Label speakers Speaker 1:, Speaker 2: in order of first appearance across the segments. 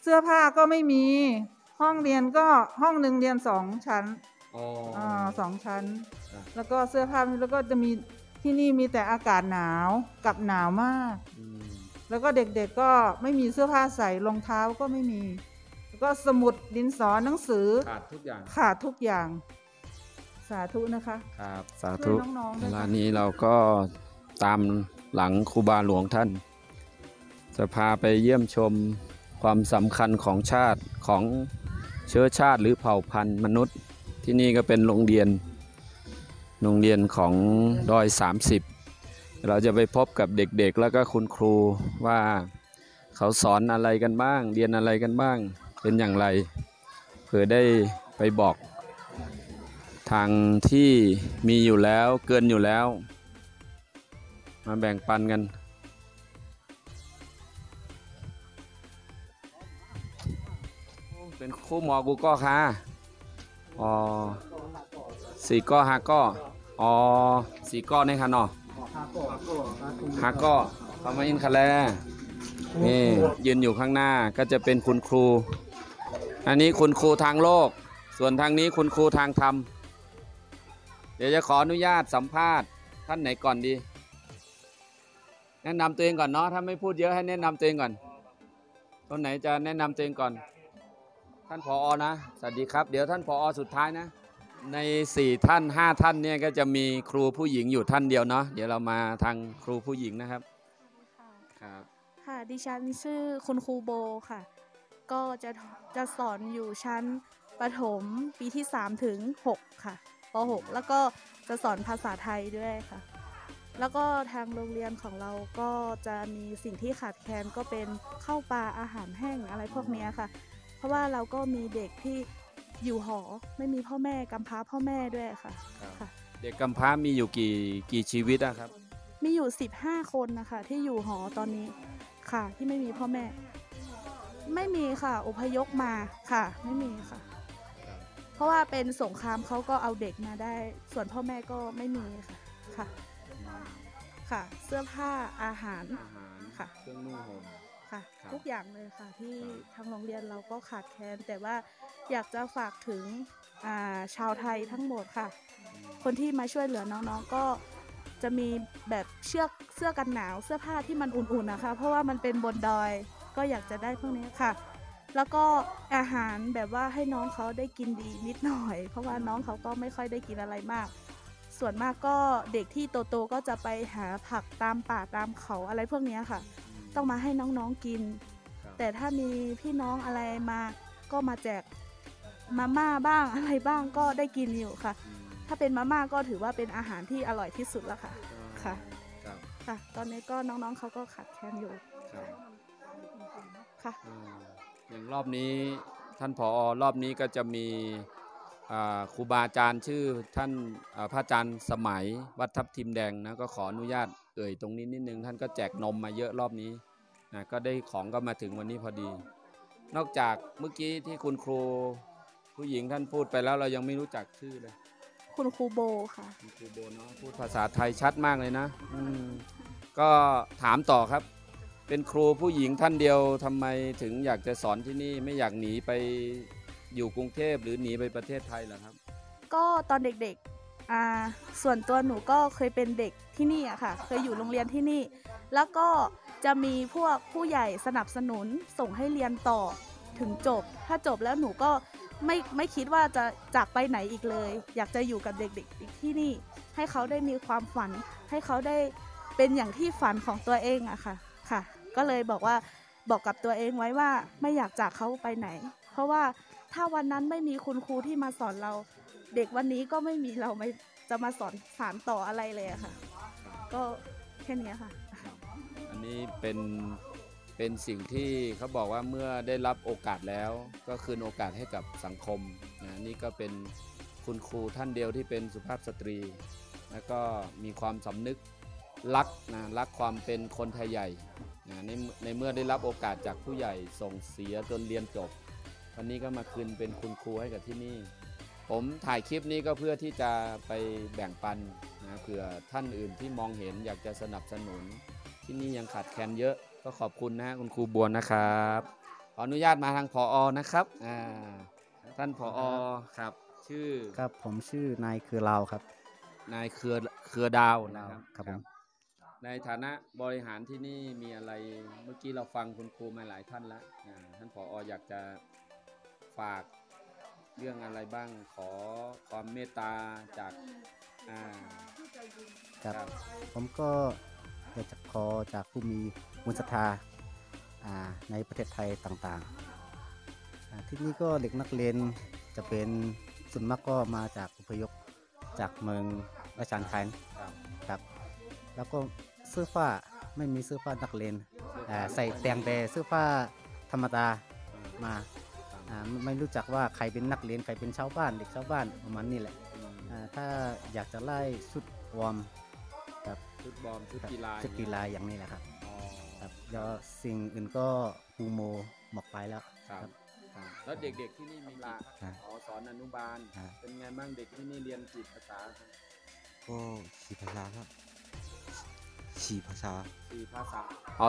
Speaker 1: เสื้อผ้าก็ไม่มีห้องเรียนก็ห้องหนึ่งเรียน2 ชั้น2 ชั้นแล้วก็เสื้อผ้าแล้วก็จะมีที่นี่มีแต่อากาศหนาวกับหนาวมากแล้วก็เด็กๆก็ไม่มีเสื้อผ้าใส่รองเท้าก็ไม่มีแล้วก็สมุดดินสอหนังสือขาดทุกอย่างสาธุนะคะ
Speaker 2: ครับสาธุเวลานี้เราก็ตามหลังครูบาหลวงท่านจะพาไปเยี่ยมชมความสำคัญของชาติของเชื้อชาติหรือเผ่าพันธุ์มนุษย์ที่นี่ก็เป็นโรงเรียนของดอย30เราจะไปพบกับเด็กๆแล้วก็คุณครูว่าเขาสอนอะไรกันบ้างเรียนอะไรกันบ้างเป็นอย่างไรเพื่อได้ไปบอกทางที่มีอยู่แล้วเกินอยู่แล้วมาแบ่งปันกันเป็นคู่หมอกูก็ค่ะ4 ก้อ5 ก้อ4 ก้อในค่ะเนาะ5 ก้อประมาณนี้ค่ะแลนี่ยืนอยู่ข้างหน้าก็จะเป็นคุณครูอันนี้คุณครูทางโลกส่วนทางนี้คุณครูทางธรรมเดี๋ยวจะขออนุญาตสัมภาษณ์ท่านไหนก่อนดีแนะนำตัวเองก่อนเนาะถ้าไม่พูดเยอะให้แนะนำตัวเองก่อนต้นไหนจะแนะนำตัวเองก่อนท่านผอ.นะสวัสดีครับเดี๋ยวท่านผอ.สุดท้ายนะใน4 ท่าน 5 ท่านเนี่ยก็จะมีครูผู้หญิงอยู่ท่านเดียวเนาะเดี๋ยวเรามาทางครูผู้หญิงนะครับ
Speaker 3: ครับค่ะดิฉันชื่อคุณครูโบค่ะก็จะสอนอยู่ชั้นประถมปีที่3 ถึง 6ค่ะป.6 แล้วก็จะสอนภาษาไทยด้วยค่ะแล้วก็ทางโรงเรียนของเราก็จะมีสิ่งที่ขาดแคลนก็เป็นข้าวปลาอาหารแห้งอะไรพวกนี้ค่ะเพราะว่าเราก็มีเด็กที่อยู่หอไม่มีพ่อแม่กำพร้าพ่อแม่ด้วยค่ะ
Speaker 2: เด็กกำพร้ามีอยู่กี่ชีวิตนะครับ
Speaker 3: มีอยู่15 คนนะคะที่อยู่หอตอนนี้ค่ะที่ไม่มีพ่อแม่ไม่มีค่ะอพยพมาค่ะไม่มีค่ะเพราะว่าเป็นสงครามเขาก็เอาเด็กมาได้ส่วนพ่อแม่ก็ไม่มีค่ะค่ะเสื้อผ้าอาหารค่ะ
Speaker 2: เครื่องนุ่งห่ม
Speaker 3: ค่ะทุกอย่างเลยค่ะที่ทางโรงเรียนเราก็ขาดแคลนแต่ว่าอยากจะฝากถึงชาวไทยทั้งหมดค่ะคนที่มาช่วยเหลือน้องๆก็จะมีแบบเสื้อกันหนาวเสื้อผ้าที่มันอุ่นๆนะคะเพราะว่ามันเป็นบนดอยก็อยากจะได้พวกนี้ค่ะแล้วก็อาหารแบบว่าให้น้องเขาได้กินดีนิดหน่อยเพราะว่าน้องเขาก็ไม่ค่อยได้กินอะไรมากส่วนมากก็เด็กที่โตๆก็จะไปหาผักตามป่าตามเขาอะไรพวกนี้ค่ะต้องมาให้น้องๆกินแต่ถ้ามีพี่น้องอะไรมาก็มาแจกมาม่าบ้างอะไรบ้างก็ได้กินอยู่ค่ะถ้าเป็นมาม่าก็ถือว่าเป็นอาหารที่อร่อยที่สุดแล้วค่ะค่ะตอนนี้ก็น้องๆเขาก็ขาดแคลนอยู่ค่ะ
Speaker 2: อย่างรอบนี้ท่านผอ.รอบนี้ก็จะมีครูบาอาจารย์ชื่อท่านพระอาจารย์สมัยวัดทับทิมแดงนะก็ขออนุญาตตรงนี้นิดนึงท่านก็แจกนมมาเยอะรอบนี้นะก็ได้ของก็มาถึงวันนี้พอดีนอกจากเมื่อกี้ที่คุณครูผู้หญิงท่านพูดไปแล้วเรายังไม่รู้จักชื่อเลย
Speaker 3: คุณครูโบค่ะ
Speaker 2: คุณครูโบเนาะพูดภาษาไทยชัดมากเลยนะก็ถามต่อครับเป็นครูผู้หญิงท่านเดียวทำไมถึงอยากจะสอนที่นี่ไม่อยากหนีไปอยู่กรุงเทพหรือหนีไปประเทศไทยเหรอครับ
Speaker 3: ก็ตอนเด็กๆส่วนตัวหนูก็เคยเป็นเด็กที่นี่อะค่ะเคยอยู่โรงเรียนที่นี่แล้วก็จะมีพวกผู้ใหญ่สนับสนุนส่งให้เรียนต่อถึงจบถ้าจบแล้วหนูก็ไม่คิดว่าจะจากไปไหนอีกเลยอยากจะอยู่กับเด็กๆที่นี่ให้เขาได้มีความฝันให้เขาได้เป็นอย่างที่ฝันของตัวเองอะค่ะก็เลยบอกกับตัวเองไว้ว่าไม่อยากจากเขาไปไหนเพราะว่าถ้าวันนั้นไม่มีคุณครูที่มาสอนเราเด็กวันนี้ก็ไม่มีเราไม่จะมาสานต่ออะไรเลยค่ะก็แค่นี้ค่ะ
Speaker 2: อันนี้เป็นสิ่งที่เขาบอกว่าเมื่อได้รับโอกาสแล้วก็คืนโอกาสให้กับสังคมนะนี่ก็เป็นคุณครูท่านเดียวที่เป็นสุภาพสตรีแล้วก็มีความสำนึกรักความเป็นคนไทยใหญ่ในเมื่อได้รับโอกาสจากผู้ใหญ่ส่งเสียจนเรียนจบวันนี้ก็มาคืนเป็นคุณครูให้กับที่นี่ผมถ่ายคลิปนี้ก็เพื่อที่จะไปแบ่งปันนะเผื่อท่านอื่นที่มองเห็นอยากจะสนับสนุนที่นี่ยังขาดแคลนเยอะก็ขอบคุณนะคุณครูบัวนะครับ ขออนุญาตมาทางผอนะครับท่านผอครับชื่อ
Speaker 4: ครับผมชื่อนายคือเราครับ
Speaker 2: นายเครือดาวนะครับ
Speaker 4: ครับผม
Speaker 2: ในฐานะบริหารที่นี่มีอะไรเมื่อกี้เราฟังคุณครูมาหลายท่านแล้วท่านผออยากจะฝากเรื่องอะไรบ้างขอความเมตตาจาก
Speaker 4: ครับผมก็อยากจะขอจากผู้มีบุญศรัทธาในประเทศไทยต่างๆที่นี่ก็เด็กนักเรียนจะเป็นส่วนมากก็มาจากอพยพจากเมืองราชานไทยครับแล้วก็เสื้อผ้าไม่มีเสื้อผ้านักเรียนใส่แต่งแต่เสื้อผ้าธรรมดามาไม่รู้จักว่าใครเป็นนักเรียนใครเป็นชาวบ้านเด็กชาวบ้านประมาณนี้แหละถ้าอยากจะไล่ชุดวอร์มครับ
Speaker 2: ชุดบอมชุดกีฬา
Speaker 4: อย่างนี้แหละครับครับแล้วสิ่งอื่นก็ครูโมหมอกไปแล้ว
Speaker 2: ครับแล้วเด็กๆที่นี่มีลาสอนอนุบาลเป็นไงบ้างเด็กที่นี่เรียนกี่ภาษา
Speaker 5: ก็4 ภาษาครับ4 ภาษา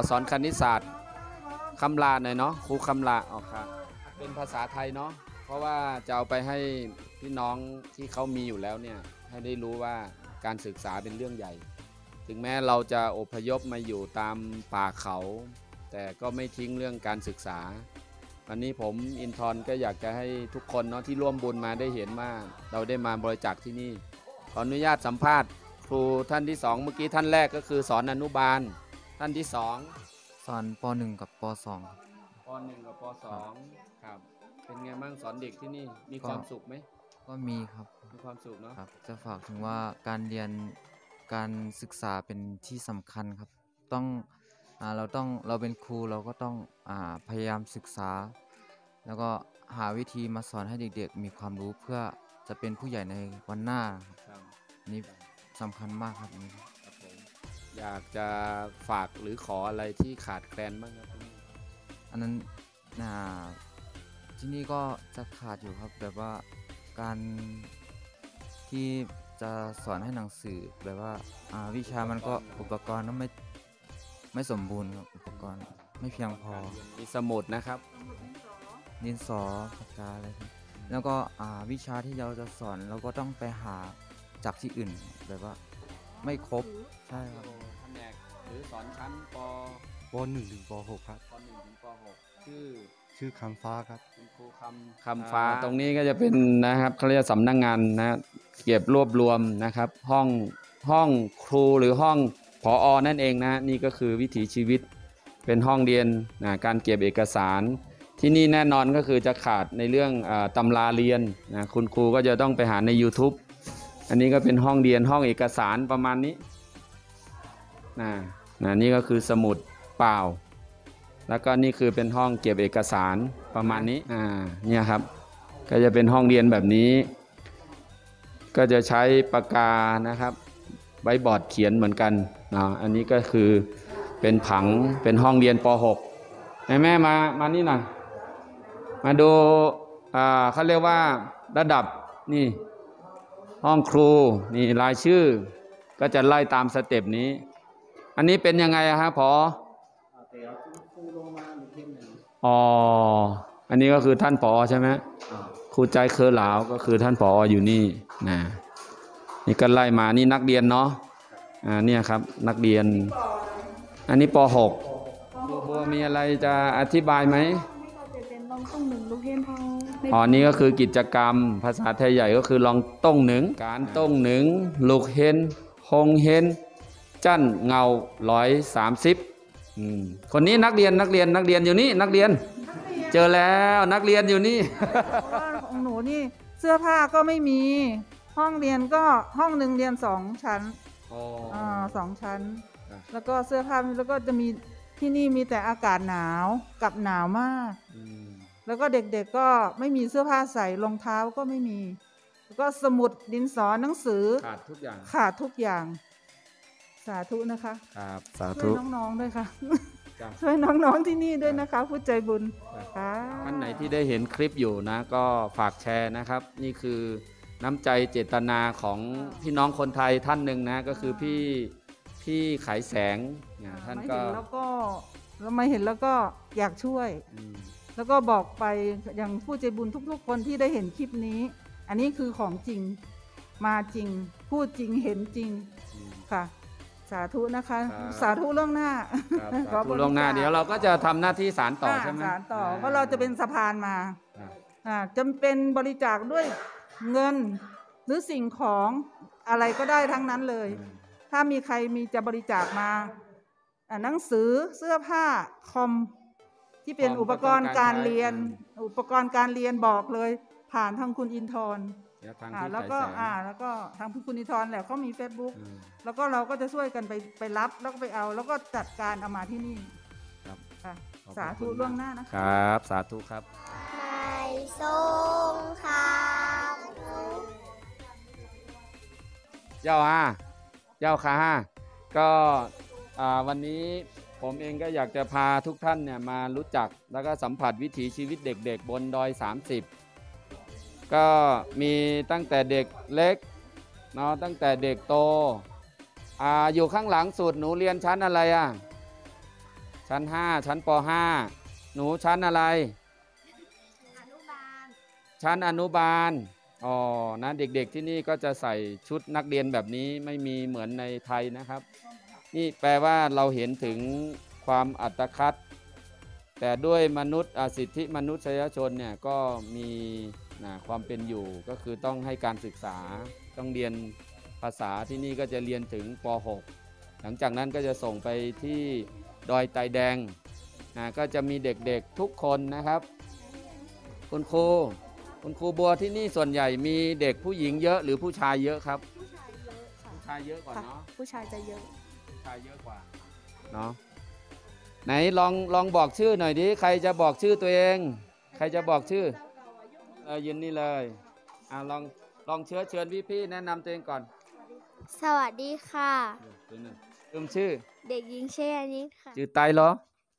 Speaker 2: สอนคณิตศาสตร์คำลาหน่อยเนาะครูคำลาครับเป็นภาษาไทยเนาะเพราะว่าจะเอาไปให้พี่น้องที่เขามีอยู่แล้วเนี่ยให้ได้รู้ว่าการศึกษาเป็นเรื่องใหญ่ถึงแม้เราจะอพยพมาอยู่ตามป่าเขาแต่ก็ไม่ทิ้งเรื่องการศึกษาวันนี้ผมอินทร์ก็อยากจะให้ทุกคนเนาะที่ร่วมบุญมาได้เห็นว่าเราได้มาบริจาคที่นี่ขออนุญาตสัมภาษณ์ครูท่านที่2เมื่อกี้ท่านแรกก็คือสอนอนุบาลท่านที่2
Speaker 6: สอนป .1 กับป .2
Speaker 2: ป .1 กับป .2 ครับเป็นไงบ้างสอนเด็กที่นี่มีความสุขไหม
Speaker 6: ก็มีครับ
Speaker 2: มีความสุขเนาะ
Speaker 6: ครับจะฝากถึงว่าการเรียนการศึกษาเป็นที่สำคัญครับเราเป็นครูเราก็ต้องพยายามศึกษาแล้วก็หาวิธีมาสอนให้เด็กๆมีความรู้เพื่อจะเป็นผู้ใหญ่ในวันหน้าครับนี่สำคัญมากครับนี่
Speaker 2: ครับผมอยากจะฝากหรือขออะไรที่ขาดแคลนบ้างครับ
Speaker 6: อันนั้นที่นี่ก็จะขาดอยู่ครับแบบว่าการที่จะสอนให้หนังสือแบบว่าวิชามันก็อุปกรณ์ไม่สมบูรณ์ครับอุปกรณ์ไม่เพียงพอ
Speaker 2: มีสมุดนะครับ
Speaker 6: ดินสอปากกาอะไรครับแล้วก็วิชาที่เราจะสอนเราก็ต้องไปหาจากที่อื่นแบบว่าไม่ครบใช่ครับ
Speaker 2: แผนกหรือสอนชั้น
Speaker 5: ป .1 ถึงป .6 ครับ
Speaker 2: ป .1 ถึงป .6
Speaker 5: ชื่อคำฟ้าครับ
Speaker 2: คุณครูคำฟ้าตรงนี้ก็จะเป็นนะครับเขาเรียกสำนักงานนะเก็บรวบรวมนะครับห้องครูหรือห้องผอ.นั่นเองนะนี่ก็คือวิถีชีวิตเป็นห้องเรียนการเก็บเอกสารที่นี่แน่นอนก็คือจะขาดในเรื่องตำราเรียนนะคุณครูก็จะต้องไปหาใน YouTube อันนี้ก็เป็นห้องเรียนห้องเอกสารประมาณนี้นี่ก็คือสมุดเปล่าแล้วก็นี่คือเป็นห้องเก็บเอกสารประมาณนี้เนี่ยครับก็จะเป็นห้องเรียนแบบนี้ก็จะใช้ปากกานะครับไว้บอร์ดเขียนเหมือนกันอันนี้ก็คือเป็นผังเป็นห้องเรียนป .6 แม่มานี่หน่อยมาดูเขาเรียกว่าระดับนี่ห้องครูนี่รายชื่อก็จะไล่ตามสเต็ปนี้อันนี้เป็นยังไงครับผอ.อันนี้ก็คือท่านผอ.ใช่ไหมครูใจเคอหลาวก็คือท่านผอ.อยู่นี่นี่ก็ไล่มานี่นักเรียนเนาะเนี่ยครับนักเรียนอันนี้ป .6 ครูบัวมีอะไรจะอธิบายไหมนี่ก็คือกิจกรรมภาษาไทยใหญ่ก็คือลองต้งหนึ่งการต้งหนึ่งลูกเฮนฮงเฮนจั่นเงา130คนนี้นักเรียนอยู่นี่นักเรียนเจอแล้วนักเรียนอยู่นี่
Speaker 1: ของหนูนี่เสื้อผ้าก็ไม่มีห้องเรียนก็ห้องหนึ่งเรียน2 ชั้น2 ชั้นแล้วก็เสื้อผ้าแล้วก็จะมีที่นี่มีแต่อากาศหนาวกับหนาวมากแล้วก็เด็กๆก็ไม่มีเสื้อผ้าใส่รองเท้าก็ไม่มีแล้วก็สมุดดินสอหนังสือ
Speaker 2: ขาดทุก
Speaker 1: อย่างสาธุนะคะ
Speaker 2: ครับสาธุ
Speaker 1: ช่วยน้องๆด้วยค่ะช่วยน้องๆที่นี่ด้วยนะคะผู้ใจบุญ
Speaker 2: ท่านไหนที่ได้เห็นคลิปอยู่นะก็ฝากแชร์นะครับนี่คือน้ำใจเจตนาของพี่น้องคนไทยท่านหนึ่งนะก็คือพี่ขายแสงท่านก็
Speaker 1: เราไม่เห็นแล้วก็อยากช่วย แล้วก็บอกไปอย่างผู้ใจบุญทุกๆคนที่ได้เห็นคลิปนี้ อันนี้คือของจริงมาจริงพูดจริงเห็นจริงค่ะ สาธุนะคะ สาธุล่วงหน้า
Speaker 2: ขอล่วงหน้าเดี๋ยวเราก็จะทำหน้าที่สารต่อใช่ไหม
Speaker 1: สารต่อเพราะเราจะเป็นสะพานมาจำเป็นบริจาคด้วยเงินหรือสิ่งของอะไรก็ได้ทั้งนั้นเลย ถ้ามีใครมีจะบริจาคมาหนังสือเสื้อผ้าคอมที่เป็นอุปกรณ์การเรียนบอกเลยผ่านทางคุณอินทร์แล้วก็ทางคุณอินทร์แหละเขามี Facebook แล้วก็เราก็จะช่วยกันไปรับแล้วก็ไปเอาแล้วก็จัดการเอามาที่นี่สาธุล่วงหน้านะครับ
Speaker 2: สาธุครับ
Speaker 7: ไม่ทรงค
Speaker 2: เจ้าค่ะก็วันนี้ผมเองก็อยากจะพาทุกท่านเนี่ยมารู้จักแล้วก็สัมผัสวิถีชีวิตเด็กๆบนดอย30ก็มีตั้งแต่เด็กเล็กเนาะตั้งแต่เด็กโตอยู่ข้างหลังสุดหนูเรียนชั้นอะไรชั้น5ชั้นป.5 หนูชั้นอะไรชั้นอนุบาลนะเด็กๆที่นี่ก็จะใส่ชุดนักเรียนแบบนี้ไม่มีเหมือนในไทยนะครับนี่แปลว่าเราเห็นถึงความอัตคัดแต่ด้วยมนุษย์สิทธิมนุษยชนเนี่ยก็มีความเป็นอยู่ก็คือต้องให้การศึกษาต้องเรียนภาษาที่นี่ก็จะเรียนถึงป.6 หลังจากนั้นก็จะส่งไปที่ดอยไตแดงก็จะมีเด็กๆทุกคนนะครับคุณครูบัวที่นี่ส่วนใหญ่มีเด็กผู้หญิงเยอะหรือผู้ชายเยอะครับผู้ชายเยอะกว่าเนาะ
Speaker 3: ผู้ชายจะเยอะ
Speaker 2: ผู้ชายเยอะกว่าเนาะไหนลองบอกชื่อหน่อยดิใครจะบอกชื่อตัวเองใครจะบอกชื่อยืนนี่เลยลองเชิญพี่แนะนำตัวเองก่อน
Speaker 7: สวัสดีค่ะ
Speaker 2: ชื่อ
Speaker 7: เด็กหญิงเชยนิดค่ะ
Speaker 2: ชื่อไตเหรอ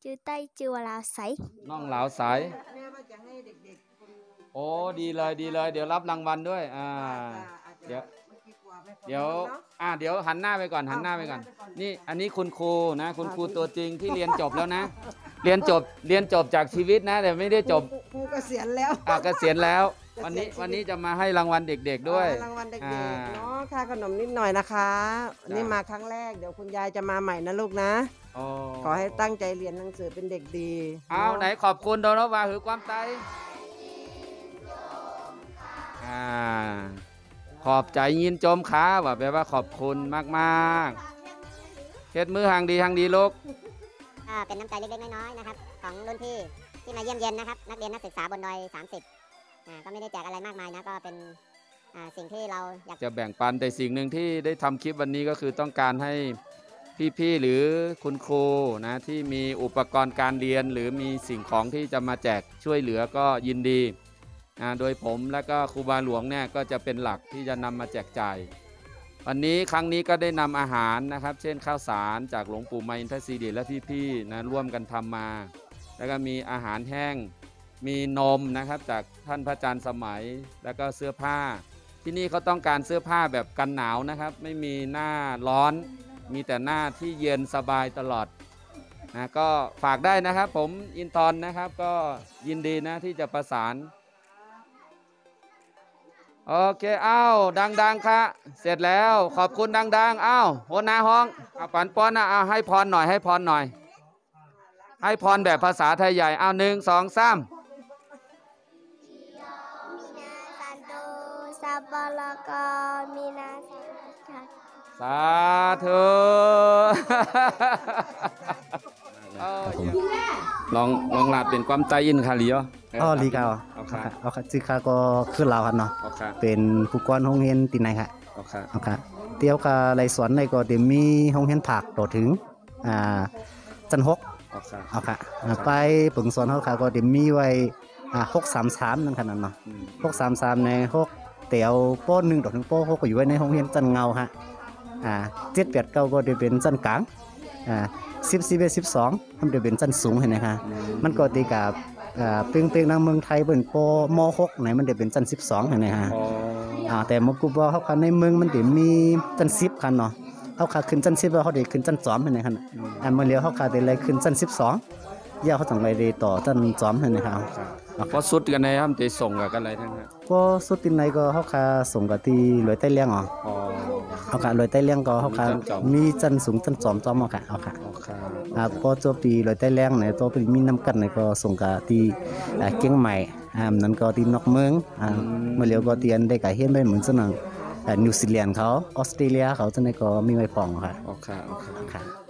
Speaker 7: ชื่อไตจือวลาใส
Speaker 2: น้องหลาวใสโอ้ดีเลยเดี๋ยวรับรางวัลด้วยเดี๋ยวหันหน้าไปก่อนนี่อันนี้คุณครูนะคุณครูตัวจริงที่เรียนจบแล้วนะเรียนจบจากชีวิตนะแต่ไม่ได้จบ
Speaker 1: ครูเกษียณแล้ว
Speaker 2: เกษียณแล้ววันนี้จะมาให้รางวัลเด็กๆด้วย
Speaker 8: รางวัลเด็กๆเนาะค่าขนมนิดหน่อยนะคะนี่มาครั้งแรกเดี๋ยวคุณยายจะมาใหม่นะลูกนะขอให้ตั้งใจเรียนหนังสือเป็นเด็กดี
Speaker 2: ไหนขอบคุณโดนว่าหือความใจขอบใจยินจมขาว่าแปลว่าขอบคุณมากๆเฮ็ดมือห่างดีลูก
Speaker 7: เป็นน้ำใจเล็กๆน้อยๆนะครับของรุ่นพี่ที่มาเยี่ยมเยียนนะครับนักเรียนนักศึกษาบนดอย30ก็ไม่ได้แจกอะไรมากมายนะก็เป็นสิ่งที่เราอยาก
Speaker 2: จะแบ่งปันแต่สิ่งหนึ่งที่ได้ทำคลิปวันนี้ก็คือต้องการให้พี่ๆหรือคุณครูนะที่มีอุปกรณ์การเรียนหรือมีสิ่งของที่จะมาแจกช่วยเหลือก็ยินดีโดยผมและก็ครูบาหลวงเนี่ยก็จะเป็นหลักที่จะนำมาแจกจ่ายวันนี้ครั้งนี้ก็ได้นำอาหารนะครับเช่นข้าวสารจากหลวงปู่มาอินทศิริและพี่ๆนะร่วมกันทำมาแล้วก็มีอาหารแห้งมีนมนะครับจากท่านพระอาจารย์สมัยแล้วก็เสื้อผ้าที่นี่เขาต้องการเสื้อผ้าแบบกันหนาวนะครับไม่มีหน้าร้อนมีแต่หน้าที่เย็นสบายตลอดนะก็ฝากได้นะครับผมอินทร์นะครับก็ยินดีนะที่จะประสานโอเคดังๆค่ะเสร็จแล้วขอบคุณดังๆหัวหน้าห้องปันป้อนให้พรหน่อยให้พรแบบภาษาไทยใหญ่1 2 3
Speaker 7: สัพพะละกามินา
Speaker 2: สาธุลองลาเป็นความใจอินค่ะลี
Speaker 4: ลีกาเอาค่ะชื่อข้าก็คือเราครับเนาะเป็นผู้กองโรงเรียนที่ไหนค่ะเอาค่ะเตี้ยวกับไรสวนในก็เดี๋ยวมีโรงเรียนผักต่อถึงจันทกเอาค่ะไปปึงสวนเขาค่ะก็เดี๋ยวมีไว้633นั่นขนาดเนาะ633ใน6เตี๋ยวโป้1ต่อถึงโป้6ก็อยู่ไว้ในโรงเรียนจันเงาฮะ7 8 9ก็เดี๋ยวเป็นจันกลาง10 11 12ทำเดี๋ยวเป็นจันสูงเห็นไหมคะมันก็ตีกับเปียงๆในเมืองไทยเป็นโปม6ไหนมันเดี๋ยวเป็นจัน12เห็นไหมฮะแต่มกุบเขาคันในเมืองมันเดี๋ยวมีจัน10คันเนาะเขาขาขึ้นจัน10แล้วเขาเดี๋ยวขึ้นจัน2เห็นไหมคะเมื่อเลี้ยวเขาขาเดี๋ยวเลยขึ้นจัน12 ย่าเขาต้องไปเรียนต่อท่านซ้อมให้นะครับ
Speaker 2: เพราะสุดกันในครับจะส่งกับกันอะไรทั้งนั้น
Speaker 4: ก็สุดที่ไหนก็เขาคาส่งกับที่ลอยใต้เลี้ยงอ๋อ
Speaker 2: อ๋อ
Speaker 4: เขาคาลอยใต้เลี้ยงก็เขาคา
Speaker 2: มีจันจอม
Speaker 4: มีจันสูงจันจอมจอมเอาค่ะเอาค่ะ
Speaker 2: อ๋อครับ
Speaker 4: พอจบที่ลอยใต้เลี้ยงเนี่ยตัวเป็นมีน้ำกันเนี่ยก็ส่งกับที่เกียงใหม่นั้นก็ที่นอกเมืองเมื่อเร็วก็เตียนได้กับเฮียนไปเหมือนสนังนิวซีแลนด์เขาออสเตรเลียเขาจะในก็มีไว้ปองค่ะ
Speaker 2: อ๋อครับอ๋อครับ
Speaker 4: ค่ะ